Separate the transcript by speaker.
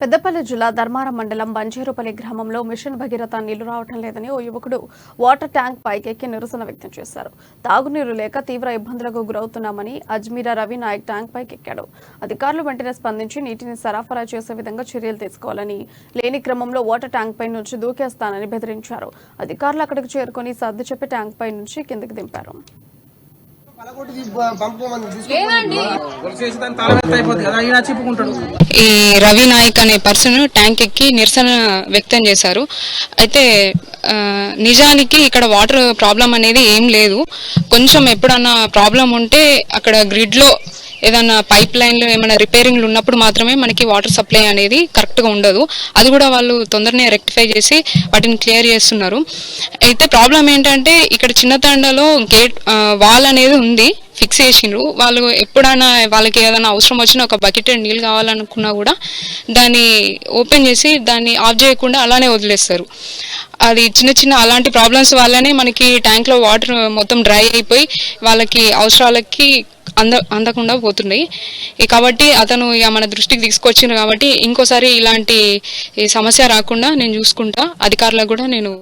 Speaker 1: పెద్దపల్లి జిల్లా ధర్మారం మండలం బంజేరుపల్లి గ్రామంలో మిషన్ భగీరథ నీళ్లు రావటం లేదని ఓ యువకుడు వాటర్ ట్యాంక్ పైకెక్కి నిరసన వ్యక్తం చేశారు. తాగునీరు లేక తీవ్ర ఇబ్బందులకు గురవుతున్నామని అజ్మీరా రవి నాయక్ ట్యాంక్ పైకెక్కాడు. అధికారులు వెంటనే స్పందించి నీటిని సరఫరా చేసే విధంగా చర్యలు తీసుకోవాలని, లేని క్రమంలో వాటర్ ట్యాంక్ పై నుంచి దూకేస్తానని బెదిరించారు. అధికారులు అక్కడికి చేరుకుని సర్ది చెప్పి ట్యాంక్ పై నుంచి కిందకి దింపారు.
Speaker 2: ఈ రవి నాయక్ అనే పర్సన్ ట్యాంక్ ఎక్కి నిరసన వ్యక్తం చేశారు. అయితే నిజానికి ఇక్కడ వాటర్ ప్రాబ్లం అనేది ఏం లేదు. కొంచెం ఎప్పుడన్నా ప్రాబ్లం ఉంటే అక్కడ గ్రిడ్ లో ఏదన్నా పైప్ లైన్లో ఏమైనా రిపేరింగ్లు ఉన్నప్పుడు మాత్రమే మనకి వాటర్ సప్లై అనేది కరెక్ట్గా ఉండదు. అది కూడా వాళ్ళు తొందరనే రెక్టిఫై చేసి వాటిని క్లియర్ చేస్తున్నారు. అయితే ప్రాబ్లం ఏంటంటే ఇక్కడ చిన్నతండలో గేట్ వాల్ అనేది ఉంది, ఫిక్స్ చేసిండ్రు. వాళ్ళు ఎప్పుడైనా వాళ్ళకి ఏదైనా అవసరం వచ్చినా ఒక బకెట్ నీళ్ళు కావాలనుకున్నా కూడా దాన్ని ఓపెన్ చేసి దాన్ని ఆఫ్ చేయకుండా అలానే వదిలేస్తారు. అది చిన్న చిన్న అలాంటి ప్రాబ్లమ్స్ వల్లనే మనకి ట్యాంక్లో వాటర్ మొత్తం డ్రై అయిపోయి వాళ్ళకి అవసరాలకి అందకుండా పోతున్నాయి. కాబట్టి అతను ఇక మన దృష్టికి తీసుకొచ్చిండ్రు. కాబట్టి ఇంకోసారి ఇలాంటి సమస్య రాకుండా నేను చూసుకుంటా. అధికారులకు కూడా నేను